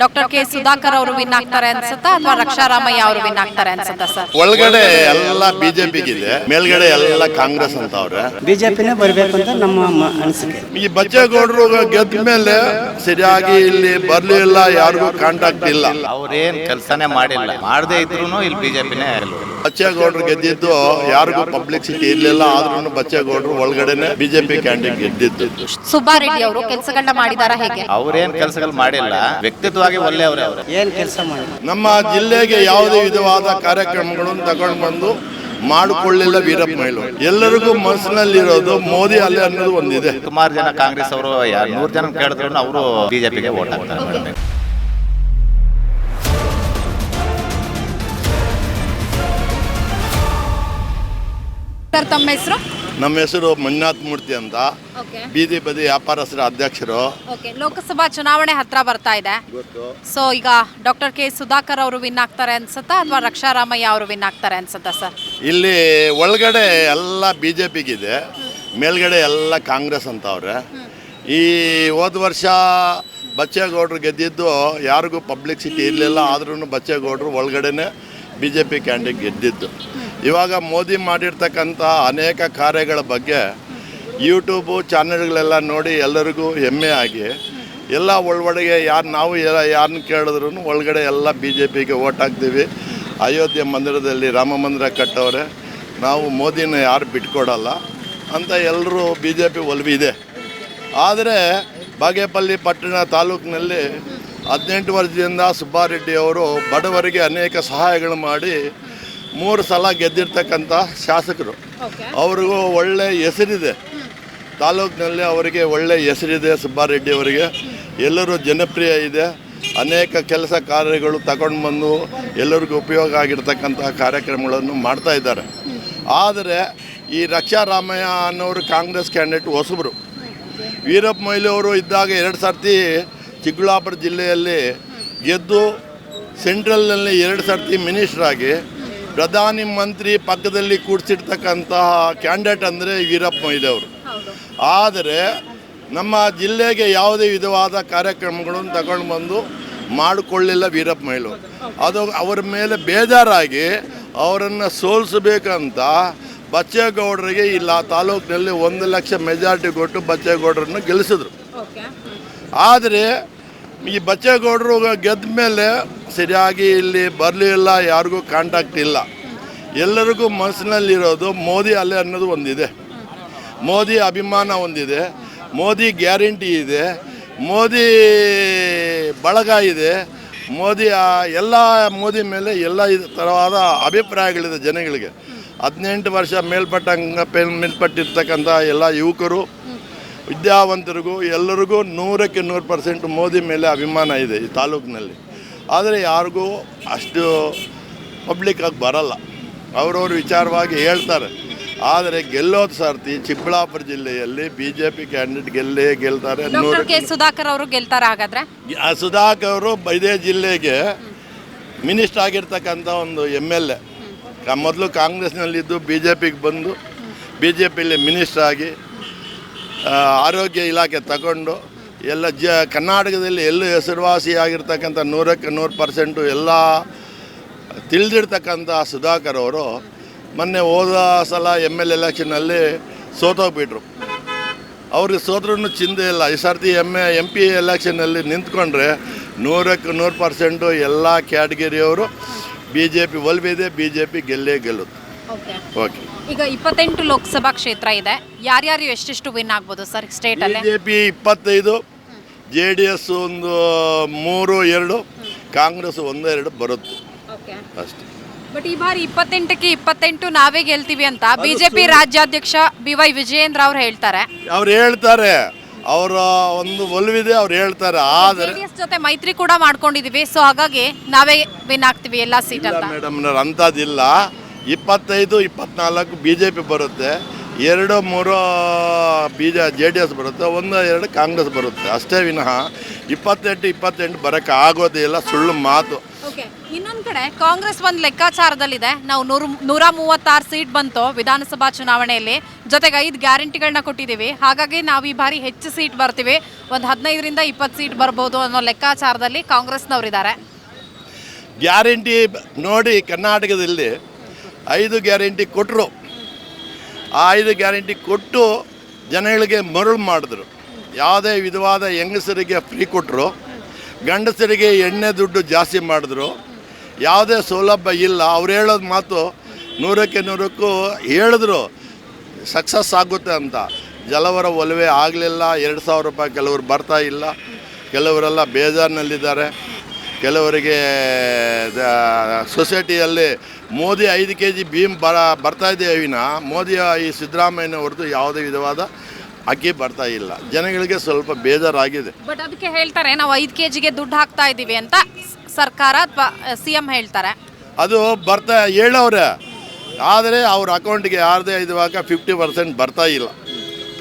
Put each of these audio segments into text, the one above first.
Doctor K Sudhakar ಅವರು win ಆಗ್ತಾರೆ ಅನ್ಸುತ್ತಾ ಅಥವಾ ರಕ್ಷಾರಾಮಯ್ಯ ಅವರು ವಿನ್ ಆಗ್ತಾರೆ ಅನ್ಸುತ್ತಾ ಸರ್? ಒಳಗಡೆ ಎಲ್ಲ ಬಿಜೆಪಿಗಿದೆ, ಮೇಲ್ಗಡೆ ಎಲ್ಲ ಕಾಂಗ್ರೆಸ್ ಅಂತ ಅವ್ರೆ. ಬಿಜೆಪಿನೇ ಬರಬೇಕು ಅಂತ ನಮ್ಮ ಅನಿಸಿಕೆ. ಈ ಬಚ್ಚೇಗೌಡರು ಗೆದ್ದ ಮೇಲೆ ಸರಿಯಾಗಿ ಇಲ್ಲಿ ಬರ್ಲಿಲ್ಲ, ಯಾರಿಗೂ ಕಾಂಟ್ಯಾಕ್ಟ್ ಇಲ್ಲ. ಅವ್ರೇನ್ ಕೆಲಸನೇ ಮಾಡಿಲ್ಲ, ಮಾಡದೇ ಇದ್ರು ಇಲ್ಲಿ ಬಿಜೆಪಿನೇ. ಬಚ್ಚೇಗೌಡರು ಗೆದ್ದಿದ್ದು ಯಾರಿಗೂ ಪಬ್ಲಿಸಿಟಿ ಇರ್ಲಿಲ್ಲ, ಆದ್ರೂ ಬಚ್ಚೇಗೌಡರು ಒಳಗಡೆನೆ ಬಿಜೆಪಿ ಕ್ಯಾಂಡಿಡೇಟ್ ಗೆದ್ದಿದ್ದು. ಸುಬ್ಬಾರೆಡ್ಡಿ ಅವರು ಕೆಲಸಗಳನ್ನ ಮಾಡಿದಾರ ಹೇಗೆ? ಅವ್ರೇನ್ ಕೆಲಸಗಳು ಮಾಡಿಲ್ಲ, ವ್ಯಕ್ತಿತ್ವವಾಗಿ ಒಳ್ಳೆ ಅವ್ರೆ. ಏನ್ ಕೆಲಸ ಮಾಡಿ ನಮ್ಮ ಜಿಲ್ಲೆಗೆ ಯಾವುದೇ ವಿಧವಾದ ಕಾರ್ಯಕ್ರಮಗಳನ್ನು ತಗೊಂಡು ಬಂದು ಮಾಡಿಕೊಳ್ಳಿಲ್ಲ ವೀರಪ್ಪ ಮೊಯ್ಲಿ. ಎಲ್ಲರಿಗೂ ಮನಸ್ಸಿನಲ್ಲಿರೋದು ಮೋದಿ ಅಲೆ ಅನ್ನೋದು ಒಂದಿದೆ. ಸುಮಾರು ಜನ ಕಾಂಗ್ರೆಸ್ ಅವರು 100 ಜನ ಕೇಳಿದ್ರು ಅವರು ಬಿಜೆಪಿಗೆ ವೋಟ್ ಹಾಕ್ತಾರೆ. ಸರ್ ತಮ್ಮ ಹೆಸರು? ನಮ್ಮ ಹೆಸರು ಮಂಜುನಾಥ್ ಮೂರ್ತಿ ಅಂತ, ಬೀದಿ ಬದಿ ವ್ಯಾಪಾರಸ್ಥರ ಅಧ್ಯಕ್ಷರು. ಲೋಕಸಭಾ ಚುನಾವಣೆ ಹತ್ರ ಬರ್ತಾ ಇದೆ. ಸೊ ಈಗ ಡಾಕ್ಟರ್ ಕೆ ಸುಧಾಕರ್ ಅವರು ವಿನ್ ಆಗ್ತಾರೆ ಅನ್ಸುತ್ತಾ ಅಥವಾ ರಕ್ಷಾರಾಮಯ್ಯ ಅವರು ವಿನ್ ಆಗ್ತಾರೆ ಅನ್ಸುತ್ತಾ ಸರ್? ಇಲ್ಲಿ ಒಳಗಡೆ ಎಲ್ಲ ಬಿಜೆಪಿಗಿದೆ, ಮೇಲ್ಗಡೆ ಎಲ್ಲ ಕಾಂಗ್ರೆಸ್ ಅಂತ ಅವ್ರೆ. ಈ ಹೋದ ವರ್ಷ ಬಚ್ಚೇಗೌಡರು ಗೆದ್ದಿದ್ದು ಯಾರಿಗೂ ಪಬ್ಲಿಸಿಟಿ ಇರಲಿಲ್ಲ, ಆದ್ರೂ ಬಚ್ಚೇಗೌಡರು ಒಳಗಡೆನೆ ಬಿಜೆಪಿ ಕ್ಯಾಂಡಿಡೇಟ್ ಗೆದ್ದಿದ್ದು. ಇವಾಗ ಮೋದಿ ಮಾಡಿರ್ತಕ್ಕಂಥ ಅನೇಕ ಕಾರ್ಯಗಳ ಬಗ್ಗೆ ಯೂಟ್ಯೂಬು ಚಾನೆಲ್ಗಳೆಲ್ಲ ನೋಡಿ ಎಲ್ಲರಿಗೂ ಹೆಮ್ಮೆ ಆಗಿ ಎಲ್ಲ ಒಳಗಡೆಗೆ ನಾವು ಯಾರನ್ನ ಕೇಳಿದ್ರು ಒಳಗಡೆ ಎಲ್ಲ ಬಿ ಜೆ ಪಿಗೆ ಓಟ್ ಹಾಕ್ತೀವಿ. ಅಯೋಧ್ಯೆ ಮಂದಿರದಲ್ಲಿ ರಾಮ ಮಂದಿರ ಕಟ್ಟವ್ರೆ, ನಾವು ಮೋದಿನ ಯಾರು ಬಿಟ್ಕೊಡಲ್ಲ ಅಂತ ಎಲ್ಲರೂ ಬಿ ಜೆ ಪಿ ಒಲವಿದೆ. ಆದರೆ ಬಾಗೇಪಲ್ಲಿ ಪಟ್ಟಣ ತಾಲೂಕಿನಲ್ಲಿ 18 ವರ್ಷದಿಂದ ಸುಬ್ಬಾರೆಡ್ಡಿ ಅವರು ಬಡವರಿಗೆ ಅನೇಕ ಸಹಾಯಗಳು ಮಾಡಿ 3 ಸಲ ಗೆದ್ದಿರ್ತಕ್ಕಂಥ ಶಾಸಕರು. ಅವ್ರಿಗೂ ಒಳ್ಳೆ ಹೆಸರಿದೆ ತಾಲೂಕಿನಲ್ಲಿ, ಅವರಿಗೆ ಒಳ್ಳೆ ಹೆಸರಿದೆ. ಸುಬ್ಬಾರೆಡ್ಡಿ ಅವರಿಗೆ ಎಲ್ಲರೂ ಜನಪ್ರಿಯ ಇದೆ. ಅನೇಕ ಕೆಲಸ ಕಾರ್ಯಗಳು ತಗೊಂಡು ಬಂದು ಎಲ್ಲರಿಗೂ ಉಪಯೋಗ ಆಗಿರ್ತಕ್ಕಂಥ ಕಾರ್ಯಕ್ರಮಗಳನ್ನು ಮಾಡ್ತಾ ಇದ್ದಾರೆ. ಆದರೆ ಈ ರಕ್ಷಾರಾಮಯ್ಯ ಅನ್ನೋರು ಕಾಂಗ್ರೆಸ್ ಕ್ಯಾಂಡಿಡೇಟ್ ಹೊಸಬರು. ವೀರಪ್ಪ ಮೊಯ್ಲಿ ಅವರು ಇದ್ದಾಗ 2 ಸರ್ತಿ ಚಿಕ್ಕಬಳ್ಳಾಪುರ ಜಿಲ್ಲೆಯಲ್ಲಿ ಗೆದ್ದು ಸೆಂಟ್ರಲ್ನಲ್ಲಿ 2 ಸರ್ತಿ ಮಿನಿಸ್ಟರ್ ಆಗಿ ಪ್ರಧಾನಿ ಮಂತ್ರಿ ಪಕ್ಕದಲ್ಲಿ ಕೂಡಿಸಿರ್ತಕ್ಕಂತಹ ಕ್ಯಾಂಡಿಡೇಟ್ ಅಂದರೆ ವೀರಪ್ಪ ಮೊಯ್ಲಿ ಅವರು. ಆದರೆ ನಮ್ಮ ಜಿಲ್ಲೆಗೆ ಯಾವುದೇ ವಿಧವಾದ ಕಾರ್ಯಕ್ರಮಗಳನ್ನು ತಗೊಂಡು ಬಂದು ಮಾಡಿಕೊಳ್ಳಿಲ್ಲ ವೀರಪ್ಪ ಮೊಯ್ಲಿ. ಅದು ಅವರ ಮೇಲೆ ಬೇಜಾರಾಗಿ ಅವರನ್ನು ಸೋಲಿಸಬೇಕಂತ ಬಚ್ಚೇಗೌಡರಿಗೆ ಇಲ್ಲ ತಾಲೂಕಿನಲ್ಲಿ 1 ಲಕ್ಷ ಮೆಜಾರಿಟಿ ಕೊಟ್ಟು ಬಚ್ಚೇಗೌಡರನ್ನು ಗೆಲ್ಲಿಸಿದ್ರು. ಆದರೆ ಈ ಬಚ್ಚೇಗೌಡರು ಗೆದ್ದ ಮೇಲೆ ಸರಿಯಾಗಿ ಇಲ್ಲಿ ಬರಲಿಲ್ಲ, ಯಾರಿಗೂ ಕಾಂಟ್ಯಾಕ್ಟ್ ಇಲ್ಲ. ಎಲ್ಲರಿಗೂ ಮನಸ್ಸಿನಲ್ಲಿರೋದು ಮೋದಿ ಅಲೆ ಅನ್ನೋದು ಒಂದಿದೆ, ಮೋದಿ ಅಭಿಮಾನ ಒಂದಿದೆ, ಮೋದಿ ಗ್ಯಾರಂಟಿ ಇದೆ, ಮೋದಿ ಬಳಗ ಇದೆ, ಮೋದಿ ಎಲ್ಲ ಮೋದಿ ಮೇಲೆ ಎಲ್ಲ ಥರವಾದ ಅಭಿಪ್ರಾಯಗಳಿದೆ ಜನಗಳಿಗೆ. 18 ವರ್ಷ ಮೇಲ್ಪಟ್ಟಿರ್ತಕ್ಕಂಥ ಎಲ್ಲ ಯುವಕರು ವಿದ್ಯಾವಂತರಿಗೂ ಎಲ್ಲರಿಗೂ 100ಕ್ಕೆ 100% ಮೋದಿ ಮೇಲೆ ಅಭಿಮಾನ ಇದೆ ಈ ತಾಲೂಕಿನಲ್ಲಿ. ಆದರೆ ಯಾರಿಗೂ ಅಷ್ಟು ಪಬ್ಲಿಕ್ಕಾಗಿ ಬರಲ್ಲ, ಅವ್ರವ್ರ ವಿಚಾರವಾಗಿ ಹೇಳ್ತಾರೆ. ಆದರೆ ಗೆಲ್ಲೋದು ಸರ್ತಿ ಚಿಕ್ಕಬಳ್ಳಾಪುರ ಜಿಲ್ಲೆಯಲ್ಲಿ ಬಿಜೆಪಿ ಕ್ಯಾಂಡಿಡೇಟ್ ಗೆಲ್ತಾರೆ. ಸುಧಾಕರ್ ಅವರು ಗೆಲ್ತಾರೆ. ಹಾಗಾದ್ರೆ ಸುಧಾಕರ್ ಅವರು ಇದೇ ಜಿಲ್ಲೆಗೆ ಮಿನಿಸ್ಟರ್ ಆಗಿರ್ತಕ್ಕಂಥ ಒಂದು MLA. ಮೊದಲು ಕಾಂಗ್ರೆಸ್ನಲ್ಲಿದ್ದು ಬಿ ಜೆ ಪಿಗೆ ಬಂದು ಬಿ ಜೆ ಪಿಯಲ್ಲಿ ಮಿನಿಸ್ಟರ್ ಆಗಿ ಆರೋಗ್ಯ ಇಲಾಖೆ ತಗೊಂಡು ಎಲ್ಲ ಕರ್ನಾಟಕದಲ್ಲಿ ಎಲ್ಲೂ ಹೆಸರುವಾಸಿಯಾಗಿರ್ತಕ್ಕಂಥ 100ಕ್ಕೆ 100% ಎಲ್ಲ ತಿಳಿದಿರ್ತಕ್ಕಂಥ ಸುಧಾಕರ್ ಅವರು ಮೊನ್ನೆ ಹೋದ ಸಲ MLA ಎಲೆಕ್ಷನಲ್ಲಿ ಸೋತೋಗ್ಬಿಟ್ರು. ಅವ್ರಿಗೆ ಸೋತ್ರೂ ಚಿಂತೆ ಇಲ್ಲ. ಈ ಸರ್ತಿ MP ಎಲೆಕ್ಷನಲ್ಲಿ ನಿಂತ್ಕೊಂಡ್ರೆ 100ಕ್ಕೆ 100% ಎಲ್ಲ ಕ್ಯಾಟಗಿರಿಯವರು BJP ಒಲವಿದೆ, BJP ಗೆಲ್ಲುತ್ತೆ. ಓಕೆ, ಈಗ 28 ಲೋಕಸಭಾ ಕ್ಷೇತ್ರ ಇದೆ. ಯಾರ್ಯಾರು ಎಷ್ಟೆಷ್ಟು ವಿನ್ ಆಗ್ಬೋದು ಸರ್ ಸ್ಟೇಟ್ ಅಲ್ಲಿ? BJP 25, JDS ಒಂದು 3-2, ಕಾಂಗ್ರೆಸ್ 1-2 ಬರುತ್ತೆ ಅಷ್ಟೇ. ಬಟ್ ಈ ಬಾರಿ 28ಕ್ಕೆ 28 ನಾವೇ ಗೆಲ್ತೀವಿ ಅಂತ ಬಿಜೆಪಿ ರಾಜ್ಯಾಧ್ಯಕ್ಷ BY ವಿಜಯೇಂದ್ರ ಅವ್ರು ಹೇಳ್ತಾರೆ. ಅವರ ಒಂದು ಒಲವಿದೆ, ಅವ್ರು ಹೇಳ್ತಾರೆ. ಆದರೆ JDS ಜೊತೆ ಮೈತ್ರಿ ಕೂಡ ಮಾಡ್ಕೊಂಡಿದೀವಿ, ಸೊ ಹಾಗಾಗಿ ನಾವೇ ವಿನ್ ಆಗ್ತೀವಿ ಎಲ್ಲ ಸೀಟ್ ಅಂತ. ಮೇಡಮ್ ಅಂಥದ್ದಿಲ್ಲ. 25, 24 BJP ಬರುತ್ತೆ, 2-3 JDS ಬರುತ್ತೆ, 1-2 ಕಾಂಗ್ರೆಸ್ ಬರುತ್ತೆ ಅಷ್ಟೇ ವಿನಃ 28 ಬರೋಕ್ಕೆ ಆಗೋದೇ ಇಲ್ಲ. ಸುಳ್ಳು ಮಾತು. ಓಕೆ, ಇನ್ನೊಂದ್ ಕಡೆ ಕಾಂಗ್ರೆಸ್ ಒಂದು ಲೆಕ್ಕಾಚಾರದಲ್ಲಿದೆ. ನಾವು 136 ಸೀಟ್ ಬಂತು ವಿಧಾನಸಭಾ ಚುನಾವಣೆಯಲ್ಲಿ, ಜೊತೆಗೆ 5 ಗ್ಯಾರಂಟಿಗಳನ್ನ ಕೊಟ್ಟಿದ್ದೀವಿ. ಹಾಗಾಗಿ ನಾವು ಈ ಬಾರಿ ಹೆಚ್ಚು ಸೀಟ್ ಬರ್ತೀವಿ, ಒಂದು 15ರಿಂದ 20 ಸೀಟ್ ಬರ್ಬೋದು ಅನ್ನೋ ಲೆಕ್ಕಾಚಾರದಲ್ಲಿ ಕಾಂಗ್ರೆಸ್ನವರಿದ್ದಾರೆ. ಗ್ಯಾರಂಟಿ ನೋಡಿ, ಕರ್ನಾಟಕದಲ್ಲಿ 5 ಗ್ಯಾರಂಟಿ ಕೊಟ್ಟರು. ಆ 5 ಗ್ಯಾರಂಟಿ ಕೊಟ್ಟು ಜನಗಳಿಗೆ ಮರುಳು ಮಾಡಿದ್ರು. ಯಾವುದೇ ವಿಧವಾದ ಹೆಂಗಸರಿಗೆ ಫ್ರೀ ಕೊಟ್ಟರು, ಗಂಡಸರಿಗೆ ಎಣ್ಣೆ ದುಡ್ಡು ಜಾಸ್ತಿ ಮಾಡಿದ್ರು. ಯಾವುದೇ ಸೌಲಭ್ಯ ಇಲ್ಲ. ಅವ್ರು ಹೇಳೋದು ಮಾತು 100ಕ್ಕೆ 100ಕ್ಕೂ ಹೇಳಿದ್ರು ಸಕ್ಸಸ್ ಆಗುತ್ತೆ ಅಂತ. ಜಲವರ ಒಲವೇ ಆಗಲಿಲ್ಲ. 2,000 ರೂಪಾಯಿ ಕೆಲವರು ಬರ್ತಾ ಇಲ್ಲ, ಕೆಲವರೆಲ್ಲ ಬೇಜಾರಿನಲ್ಲಿದ್ದಾರೆ. ಕೆಲವರಿಗೆ ಸೊಸೈಟಿಯಲ್ಲಿ ಮೋದಿ 5 kg ಭೀಮ್ ಬರ್ತಾಯಿದೆ ವಿನ ಮೋದಿ ಈ ಸಿದ್ದರಾಮಯ್ಯನ ಹೊರತು ಯಾವುದೇ ವಿಧವಾದ ಅಕ್ಕಿ ಬರ್ತಾ ಇಲ್ಲ. ಜನಗಳಿಗೆ ಸ್ವಲ್ಪ ಬೇಜಾರಾಗಿದೆ. ಬಟ್ ಅದಕ್ಕೆ ಹೇಳ್ತಾರೆ ನಾವು 5 kgಗೆ ದುಡ್ಡು ಹಾಕ್ತಾ ಇದ್ದೀವಿ ಅಂತ ಸರ್ಕಾರ ಅಥವಾ CM ಹೇಳ್ತಾರೆ. ಅದು ಹೇಳವ್ರೆ, ಆದರೆ ಅವ್ರ ಅಕೌಂಟಿಗೆ ಯಾರದೇ ಇದುವಾಗ 50% ಬರ್ತಾ ಇಲ್ಲ.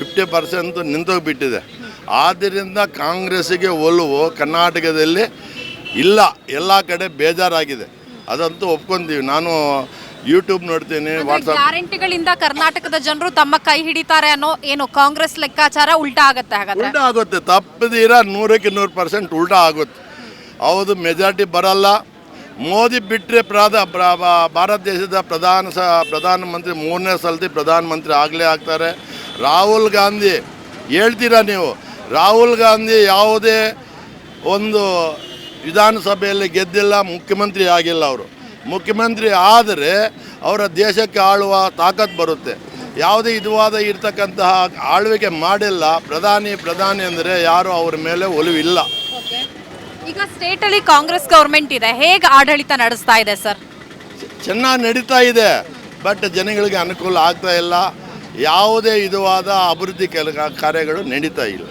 50% ನಿಂತೋಗ್ಬಿಟ್ಟಿದೆ. ಆದ್ದರಿಂದ ಕಾಂಗ್ರೆಸ್ಸಿಗೆ ಒಲವು ಕರ್ನಾಟಕದಲ್ಲಿ ಇಲ್ಲ, ಎಲ್ಲ ಕಡೆ ಬೇಜಾರಾಗಿದೆ. ಅದಂತೂ ಒಪ್ಕೊಂತೀವಿ. ನಾನು ಯೂಟ್ಯೂಬ್ ನೋಡ್ತೀನಿ, ವಾಟ್ಸಪ್. ಗ್ಯಾರಂಟಿಗಳಿಂದ ಕರ್ನಾಟಕದ ಜನರು ತಮ್ಮ ಕೈ ಹಿಡಿತಾರೆ ಅನ್ನೋ ಏನು ಕಾಂಗ್ರೆಸ್ ಲೆಕ್ಕಾಚಾರ ಉಲ್ಟಾ ಆಗುತ್ತೆ. ಹಾಗಾದ್ರೆ ಉಲ್ಟಾ ಆಗುತ್ತೆ, ತಪ್ಪದಿರ 100ಕ್ಕೆ 100% ಉಲ್ಟಾ ಆಗುತ್ತೆ. ಹೌದು, ಮೆಜಾರಿಟಿ ಬರಲ್ಲ. ಮೋದಿ ಬಿಟ್ಟರೆ ಭಾರತ ದೇಶದ ಪ್ರಧಾನಮಂತ್ರಿ 3ನೇ ಸಲತಿ ಪ್ರಧಾನಮಂತ್ರಿ ಆಗಲೇ ಆಗ್ತಾರೆ. ರಾಹುಲ್ ಗಾಂಧಿ ಹೇಳ್ತೀರಾ ನೀವು, ರಾಹುಲ್ ಗಾಂಧಿ ಯಾವುದೇ ಒಂದು ವಿಧಾನಸಭೆಯಲ್ಲಿ ಗೆದ್ದಿಲ್ಲ, ಮುಖ್ಯಮಂತ್ರಿ ಆಗಿಲ್ಲ. ಅವರು ಮುಖ್ಯಮಂತ್ರಿ ಆದರೆ ಅವರ ದೇಶಕ್ಕೆ ಆಳುವ ತಾಕತ್ತು ಬರುತ್ತೆ. ಯಾವುದೇ ಇದುವಾದ ಇರ್ತಕ್ಕಂತಹ ಆಳ್ವಿಕೆ ಮಾಡಿಲ್ಲ. ಪ್ರಧಾನಿ ಅಂದರೆ ಯಾರು ಅವ್ರ ಮೇಲೆ ಒಲವಿಲ್ಲ. ಈಗ ಸ್ಟೇಟಲ್ಲಿ ಕಾಂಗ್ರೆಸ್ ಗೌರ್ಮೆಂಟ್ ಇದೆ, ಹೇಗೆ ಆಡಳಿತ ನಡೆಸ್ತಾ ಇದೆ ಸರ್? ಚೆನ್ನಾಗಿ ನಡೀತಾ ಇದೆ, ಬಟ್ ಜನಗಳಿಗೆ ಅನುಕೂಲ ಆಗ್ತಾ ಇಲ್ಲ. ಯಾವುದೇ ವಿಧವಾದ ಅಭಿವೃದ್ಧಿ ಕಾರ್ಯಗಳು ನಡೀತಾ ಇಲ್ಲ.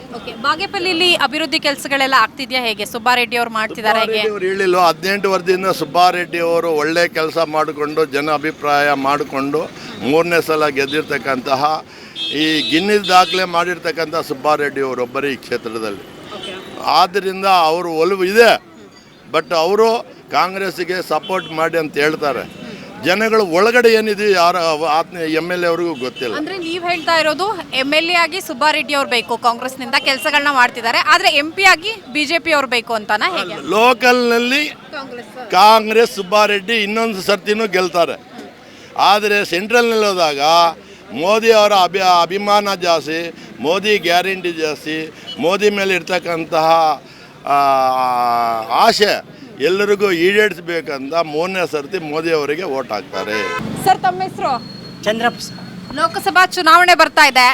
ಬಾಗೇಪಲ್ಲಿಲಿ ಅಭಿವೃದ್ಧಿ ಕೆಲಸಗಳೆಲ್ಲ ಆಗ್ತಿದ್ಯಾ ಹೇಗೆ? ಸುಬ್ಬಾರೆಡ್ಡಿ ಅವರು ಮಾಡ್ತಿದ್ದಾರೆ ಹೇಗೆ? ಅವರು ಹೇಳಿಲ್ಲ, 18 ವರ್ಷದಿಂದ ಸುಬ್ಬಾರೆಡ್ಡಿ ಅವರು ಒಳ್ಳೆ ಕೆಲಸ ಮಾಡಿಕೊಂಡು ಜನ ಅಭಿಪ್ರಾಯ ಮಾಡಿಕೊಂಡು 3ನೇ ಸಲ ಗೆದ್ದಿರ್ತಕ್ಕಂತಹ ಈ ಗಿನ್ನಿಸ್ ದಾಖಲೆ ಮಾಡಿರ್ತಕ್ಕಂಥ ಸುಬ್ಬಾರೆಡ್ಡಿ ಅವರೊಬ್ಬರೇ ಈ ಕ್ಷೇತ್ರದಲ್ಲಿ. ಆದ್ದರಿಂದ ಅವರು ಒಲವು ಇದೆ, ಬಟ್ ಅವರು ಕಾಂಗ್ರೆಸ್ಸಿಗೆ ಸಪೋರ್ಟ್ ಮಾಡಿ ಅಂತ ಹೇಳ್ತಾರೆ. ಜನಗಳು ಒಳಗಡೆ ಏನಿದೆ ಯಾರು MLA ಅವ್ರಿಗೂ ಗೊತ್ತಿಲ್ಲ. ಅಂದ್ರೆ ನೀವು ಹೇಳ್ತಾ ಇರೋದು MLA ಆಗಿ ಸುಬ್ಬಾರೆಡ್ಡಿ ಅವ್ರು ಬೇಕು, ಕಾಂಗ್ರೆಸ್ನಿಂದ ಕೆಲಸಗಳನ್ನ ಮಾಡ್ತಿದ್ದಾರೆ, ಆದ್ರೆ MP ಆಗಿ BJP ಅವ್ರು ಬೇಕು ಅಂತಾನ ಹೇಗೆ? ಲೋಕಲ್ನಲ್ಲಿ ಕಾಂಗ್ರೆಸ್ ಸುಬ್ಬಾರೆಡ್ಡಿ ಇನ್ನೊಂದು ಸರ್ತಿನೂ ಗೆಲ್ತಾರೆ. ಆದರೆ ಸೆಂಟ್ರಲ್ನಲ್ಲಿ ಹೋದಾಗ ಮೋದಿ ಅವರ ಅಭಿಮಾನ ಜಾಸ್ತಿ, ಮೋದಿ ಗ್ಯಾರಂಟಿ ಜಾಸ್ತಿ, ಮೋದಿ ಮೇಲೆ ಇರ್ತಕ್ಕಂತಹ ಆಸೆ ಎಲ್ಲರಿಗೂ ಈಡೇರಿಸಬೇಕಂತ 3ನೇ ಸರ್ತಿ ಮೋದಿ ಅವರಿಗೆ ವೋಟ್ ಹಾಕ್ತಾರೆ. ಸರ್, ತಮ್ಮ ಹೆಸರು? ಚಂದ್ರಪ್ಪ. ಲೋಕಸಭಾ ಚುನಾವಣೆ ಬರ್ತಾ ಇದೆ,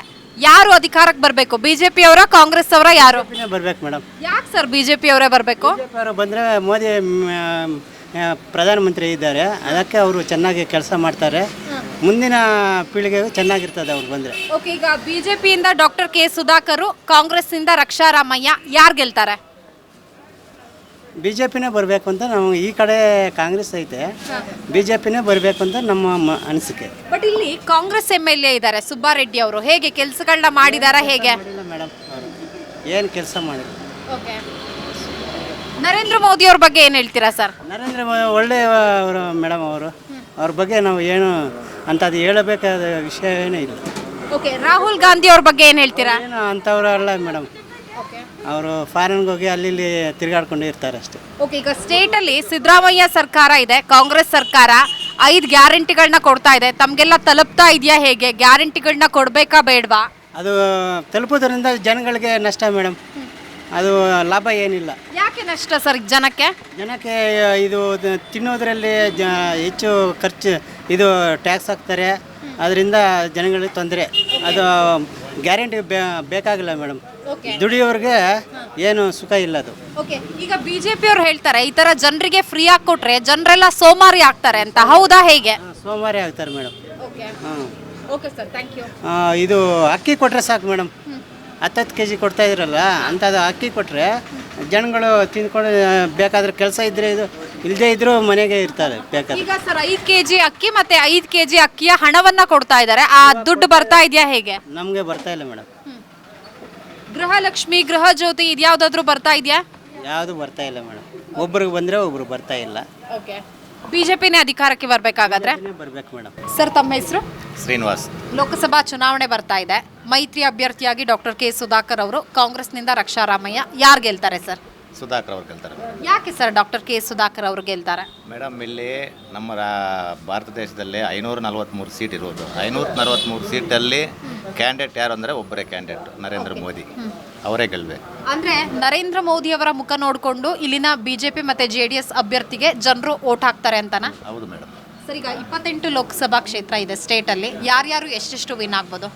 ಯಾರು ಅಧಿಕಾರಕ್ಕೆ ಬರಬೇಕು? BJP ಅವರ, ಕಾಂಗ್ರೆಸ್ ಅವರ, ಯಾರು ಬರ್ಬೇಕು ಮೇಡಮ್? ಯಾಕೆ ಸರ್ BJP ಅವರೇ ಬರಬೇಕು? ಅವರು ಬಂದರೆ ಮೋದಿ ಪ್ರಧಾನಮಂತ್ರಿ ಇದ್ದಾರೆ, ಅದಕ್ಕೆ ಅವರು ಚೆನ್ನಾಗಿ ಕೆಲಸ ಮಾಡ್ತಾರೆ. ಮುಂದಿನ ಪೀಳಿಗೆಗೂ ಚೆನ್ನಾಗಿರ್ತದೆ ಅವ್ರು ಬಂದರೆ. ಓಕೆ, ಈಗ BJPಯಿಂದ ಡಾಕ್ಟರ್ K ಸುಧಾಕರ್, ಕಾಂಗ್ರೆಸ್ಸಿಂದ ರಕ್ಷಾರಾಮಯ್ಯ, ಯಾರು ಗೆಲ್ತಾರೆ? BJPನೇ ಬರಬೇಕು ಅಂತ ನಾವು, ಈ ಕಡೆ ಕಾಂಗ್ರೆಸ್ ಐತೆ, BJPನೇ ಬರಬೇಕು ಅಂತ ನಮ್ಮ ಅನಿಸಿಕೆ. ಬಟ್ ಇಲ್ಲಿ ಕಾಂಗ್ರೆಸ್ MLA ಇದ್ದಾರೆ ಸುಬ್ಬಾರೆಡ್ಡಿ ಅವರು, ಹೇಗೆ ಕೆಲಸಗಳನ್ನ ಮಾಡಿದಾರ ಹೇಗೆ? ಮೇಡಮ್ ಅವರು ಏನು ಕೆಲಸ ಮಾಡಿದ್ರು? ಓಕೆ, ನರೇಂದ್ರ ಮೋದಿ ಅವ್ರ ಬಗ್ಗೆ ಏನು ಹೇಳ್ತೀರಾ ಸರ್? ನರೇಂದ್ರ ಮೋದಿ ಒಳ್ಳೆಯವರು ಮೇಡಮ್. ಅವ್ರ ಬಗ್ಗೆ ನಾವು ಏನು ಅಂಥದ್ದು ಹೇಳಬೇಕಾದ ವಿಷಯ ಏನೂ ಇಲ್ಲ. ಓಕೆ, ರಾಹುಲ್ ಗಾಂಧಿ ಅವ್ರ ಬಗ್ಗೆ ಏನು ಹೇಳ್ತೀರಾ? ಏನು ಅಂಥವ್ರಲ್ಲ ಮೇಡಮ್, ಅವರು ಫಾರಿನ್ಗೆ ಹೋಗಿ ಅಲ್ಲಿ ತಿರುಗಾಡ್ಕೊಂಡು ಇರ್ತಾರೆ ಅಷ್ಟೇ. ಓಕೆ, ಈಗ ಸ್ಟೇಟಲ್ಲಿ ಸಿದ್ದರಾಮಯ್ಯ ಸರ್ಕಾರ ಇದೆ, ಕಾಂಗ್ರೆಸ್ ಸರ್ಕಾರ 5 ಗ್ಯಾರಂಟಿಗಳನ್ನ ಕೊಡ್ತಾ ಇದೆ. ತಮಗೆಲ್ಲ ತಲುಪ್ತಾ ಇದೆಯಾ ಹೇಗೆ? ಗ್ಯಾರಂಟಿಗಳನ್ನ ಕೊಡಬೇಕಾ ಬೇಡವಾ? ಅದು ತಲುಪೋದ್ರಿಂದ ಜನಗಳಿಗೆ ನಷ್ಟ ಮೇಡಮ್, ಅದು ಲಾಭ ಏನಿಲ್ಲ. ಯಾಕೆ ನಷ್ಟ ಸರ್ ಜನಕ್ಕೆ? ಇದು ತಿನ್ನೋದ್ರಲ್ಲಿ ಹೆಚ್ಚು ಖರ್ಚು, ಇದು ಟ್ಯಾಕ್ಸ್ ಹಾಕ್ತಾರೆ, ಅದರಿಂದ ಜನಗಳಿಗೆ ತೊಂದರೆ. ಅದು ಗ್ಯಾರಂಟಿ ಬೇಕಾಗಿಲ್ಲ ಮೇಡಮ್, ದುಡಿಯೋರಿಗೆ ಏನು ಸುಖ ಇಲ್ಲ ಅದು. ಓಕೆ, ಈಗ BJP ಅವ್ರು ಹೇಳ್ತಾರೆ ಈ ಥರ ಜನರಿಗೆ ಫ್ರೀ ಆಗಿ ಕೊಟ್ರೆ ಜನರೆಲ್ಲ ಸೋಮಾರಿ ಆಗ್ತಾರೆ ಅಂತ, ಹೌದಾ ಹೇಗೆ? ಸೋಮಾರಿ ಆಗ್ತಾರೆ madam. Okay sir, thank you. ಇದು ಅಕ್ಕಿ ಕೊಟ್ಟರೆ ಸಾಕು ಮೇಡಮ್, 10 kg ಕೊಡ್ತಾ ಇದ್ರಲ್ಲ ಅಂಥದ್ದು ಅಕ್ಕಿ ಕೊಟ್ಟರೆ ಜನಗಳು ತಿಂದ್ಕೊಂಡು ಬೇಕಾದ್ರೆ ಕೆಲಸ ಇದ್ದರೆ ಇದು ಇಲ್ಲದೇ ಇದ್ರೂ ಮನೆಗೆ ಇರ್ತಾರೆ ಬೇಕಾದ್ರೆ. ಈಗ ಸರ್ 5 kg ಅಕ್ಕಿ ಮತ್ತೆ 5 kg ಅಕ್ಕಿಯ ಹಣವನ್ನ ಕೊಡ್ತಾ ಇದ್ದಾರೆ, ಆ ದುಡ್ಡು ಬರ್ತಾ ಇದೆಯಾ ಹೇಗೆ? ನಮಗೆ ಬರ್ತಾ ಇಲ್ಲ ಮೇಡಮ್. ಗೃಹಲಕ್ಷ್ಮಿ, ಗೃಹ ಜ್ಯೋತಿ ಇದ್ಯಾವುದಾದ್ರೂ ಬರ್ತಾ ಇದೆಯಾ? ಯಾವುದು ಬರ್ತಾ ಇಲ್ಲ ಮೇಡಮ್. ಒಬ್ರಿಗೆ ಬಂದರೆ ಒಬ್ರು ಬರ್ತಾ ಇಲ್ಲ. ಓಕೆ, ಬಿಜೆಪಿನೇ ಅಧಿಕಾರಕ್ಕೆ ಬರಬೇಕಾಗಾದ್ರೆ ಬರ್ಬೇಕು ಮೇಡಮ್. ಸರ್ ತಮ್ಮ ಹೆಸರು? ಶ್ರೀನಿವಾಸ್. ಲೋಕಸಭಾ ಚುನಾವಣೆ ಬರ್ತಾ ಇದೆ. ಮೈತ್ರಿ ಅಭ್ಯರ್ಥಿಯಾಗಿ ಡಾಕ್ಟರ್ ಕೆ ಸುಧಾಕರ್ ಅವರು, ಕಾಂಗ್ರೆಸ್ನಿಂದ ರಕ್ಷಾರಾಮಯ್ಯ. ಯಾರು ಗೆಲ್ತಾರೆ ಸರ್? ಸುಧಾಕರ್ ಅವ್ರು ಗೆಲ್ತಾರೆ. ಯಾಕೆ ಸರ್ ಡಾಕ್ಟರ್ ಕೆ ಸುಧಾಕರ್ ಅವರು ಗೆಲ್ತಾರೆ? ಮೇಡಮ್, ಇಲ್ಲಿ ನಮ್ಮ ಭಾರತ ದೇಶದಲ್ಲಿ 543 ಸೀಟ್ ಇರೋದು. 543 ಸೀಟಲ್ಲಿ ಕ್ಯಾಂಡಿಡೇಟ್ ಯಾರು ಅಂದರೆ ಒಬ್ಬರೇ ಕ್ಯಾಂಡಿಡೇಟ್, ನರೇಂದ್ರ ಮೋದಿ ಅವರೇ ಗೆಲ್ಲಬೇಕು. ಅಂದ್ರೆ ನರೇಂದ್ರ ಮೋದಿ ಅವರ ಮುಖ ನೋಡಿಕೊಂಡು ಇಲ್ಲಿನ ಬಿಜೆಪಿ ಮತ್ತೆ JDS ಅಭ್ಯರ್ಥಿಗೆ ಜನರು ಓಟ್ ಹಾಕ್ತಾರೆ ಅಂತನಾ? ಹೌದು ಮೇಡಮ್. ಸರ್, ಈಗ 28 ಲೋಕಸಭಾ ಕ್ಷೇತ್ರ ಇದೆ ಸ್ಟೇಟಲ್ಲಿ. ಯಾರ್ಯಾರು ಎಷ್ಟೆಷ್ಟು ವಿನ್ ಆಗ್ಬೋದು?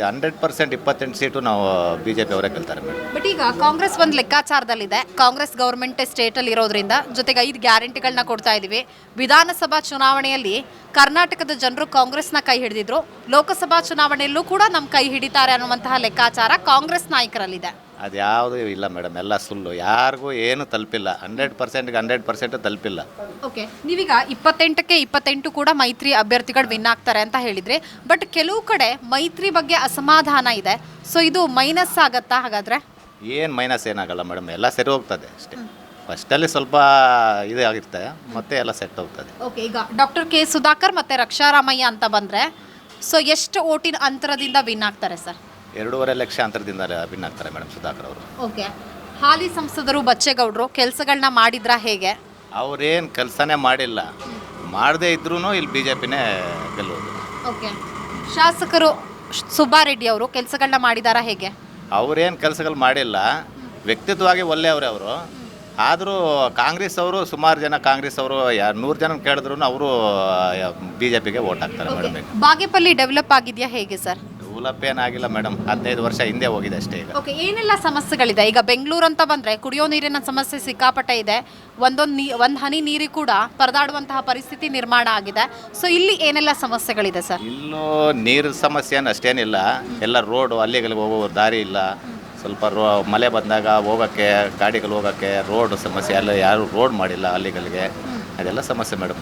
100% 28 ಸೀಟು ನಾವು BJP ಅವರೇ ಗೆಲ್ತಾರೆ ಮೇಡಮ್. ಬಟ್ ಈಗ ಕಾಂಗ್ರೆಸ್ ಒಂದು ಲೆಕ್ಕಾಚಾರದಲ್ಲಿದೆ. ಕಾಂಗ್ರೆಸ್ ಗೌರ್ಮೆಂಟ್ ಸ್ಟೇಟಲ್ಲಿ ಇರೋದ್ರಿಂದ, ಜೊತೆಗೆ 5 ಗ್ಯಾರಂಟಿಗಳನ್ನ ಕೊಡ್ತಾ ಇದೀವಿ. ವಿಧಾನಸಭಾ ಚುನಾವಣೆಯಲ್ಲಿ ಕರ್ನಾಟಕದ ಜನರು ಕಾಂಗ್ರೆಸ್ನ ಕೈ ಹಿಡಿದಿದ್ರು. ಲೋಕಸಭಾ ಚುನಾವಣೆಯಲ್ಲೂ ಕೂಡ ನಮ್ಮ ಕೈ ಹಿಡಿತಾರೆ ಅನ್ನುವಂತಹ ಲೆಕ್ಕಾಚಾರ ಕಾಂಗ್ರೆಸ್ ನಾಯಕರಲ್ಲಿದೆ. ಅದು ಯಾವುದೂ ಇಲ್ಲ ಮೇಡಮ್, ಎಲ್ಲ ಸುಳ್ಳು. ಯಾರಿಗೂ ಏನು ತಲುಪಿಲ್ಲ. 100%ಗೆ 100% ತಲುಪಿಲ್ಲ. ಓಕೆ, ನೀವೀಗ 28ಕ್ಕೆ 28 ಕೂಡ ಮೈತ್ರಿ ಅಭ್ಯರ್ಥಿಗಳು ವಿನ್ ಆಗ್ತಾರೆ ಅಂತ ಹೇಳಿದ್ರಿ. ಬಟ್ ಕೆಲವು ಕಡೆ ಮೈತ್ರಿ ಬಗ್ಗೆ ಅಸಮಾಧಾನ ಇದೆ. ಸೊ ಇದು ಮೈನಸ್ ಆಗತ್ತಾ ಹಾಗಾದ್ರೆ? ಏನು ಮೈನಸ್ ಏನಾಗಲ್ಲ ಮೇಡಮ್, ಎಲ್ಲ ಸರಿ ಹೋಗ್ತದೆ ಅಷ್ಟೇ. ಫಸ್ಟಲ್ಲಿ ಸ್ವಲ್ಪ ಇದು ಆಗಿರ್ತದೆ, ಮತ್ತೆ ಎಲ್ಲ ಸೆಟ್ ಹೋಗ್ತದೆ. ಓಕೆ, ಈಗ ಡಾಕ್ಟರ್ ಕೆ ಸುಧಾಕರ್ ಮತ್ತು ರಕ್ಷಾರಾಮಯ್ಯ ಅಂತ ಬಂದರೆ, ಸೊ ಎಷ್ಟು ಓಟಿನ ಅಂತರದಿಂದ ವಿನ್ ಆಗ್ತಾರೆ ಸರ್? 2.5 ಲಕ್ಷ ಅಂತರದಿಂದ ವಿನ್ ಆಗ್ತಾರೆ ಮೇಡಮ್ ಸುಧಾಕರ್ ಅವರು. ಓಕೆ, ಹಾಲಿ ಸಂಸದರು ಬಚ್ಚೇಗೌಡರು ಕೆಲಸಗಳನ್ನ ಮಾಡಿದ್ರಾ ಹೇಗೆ? ಅವ್ರೇನು ಕೆಲಸನೇ ಮಾಡಿಲ್ಲ. ಮಾಡದೇ ಇದ್ರೂ ಇಲ್ಲಿ BJPನೇ ಗೆಲ್ಲೋದು. ಓಕೆ, ಶಾಸಕರು ಸುಬ್ಬಾರೆಡ್ಡಿ ಅವರು ಕೆಲಸಗಳನ್ನ ಮಾಡಿದಾರಾ ಹೇಗೆ? ಅವ್ರೇನು ಕೆಲಸಗಳು ಮಾಡಿಲ್ಲ. ವ್ಯಕ್ತಿತ್ವವಾಗಿ ಒಳ್ಳೆಯವ್ರೆ ಅವರು. ಆದರೂ ಕಾಂಗ್ರೆಸ್ ಅವರು, ಸುಮಾರು ಜನ ಕಾಂಗ್ರೆಸ್ ಅವರು 100 ಜನ ಕೇಳಿದ್ರು ಅವರು BJPಗೆ ವೋಟ್ ಹಾಕ್ತಾರೆ ಮೇಡಮ್. ಬಾಗೇಪಲ್ಲಿ ಡೆವಲಪ್ ಆಗಿದೆಯಾ ಹೇಗೆ ಸರ್? ಡೆವಲಪ್ ಏನಾಗಿಲ್ಲ ಮೇಡಮ್, 15 ವರ್ಷ ಹಿಂದೆ ಹೋಗಿದೆ ಅಷ್ಟೇ. ಈಗ ಓಕೆ, ಏನೆಲ್ಲ ಸಮಸ್ಯೆಗಳಿದೆ? ಈಗ ಬೆಂಗಳೂರು ಅಂತ ಬಂದರೆ ಕುಡಿಯೋ ನೀರಿನ ಸಮಸ್ಯೆ ಸಿಕ್ಕಾಪಟ್ಟೆ ಇದೆ. ಒಂದು ಹನಿ ನೀರು ಕೂಡ ಪರದಾಡುವಂತಹ ಪರಿಸ್ಥಿತಿ ನಿರ್ಮಾಣ ಆಗಿದೆ. ಸೊ ಇಲ್ಲಿ ಏನೆಲ್ಲ ಸಮಸ್ಯೆಗಳಿದೆ ಸರ್? ಇಲ್ಲೂ ನೀರು ಸಮಸ್ಯೆ ಅಷ್ಟೇನಿಲ್ಲ. ಎಲ್ಲ ರೋಡು, ಅಲ್ಲಿಗಳಿಗೆ ಹೋಗೋ ದಾರಿ ಇಲ್ಲ. ಸ್ವಲ್ಪ ಮಳೆ ಬಂದಾಗ ಹೋಗೋಕ್ಕೆ, ಗಾಡಿಗಳು ಹೋಗೋಕ್ಕೆ ರೋಡ್ ಸಮಸ್ಯೆ. ಎಲ್ಲ ಯಾರು ರೋಡ್ ಮಾಡಿಲ್ಲ ಅಲ್ಲಿಗಳಿಗೆ. ಅದೆಲ್ಲ ಸಮಸ್ಯೆ ಮೇಡಮ್.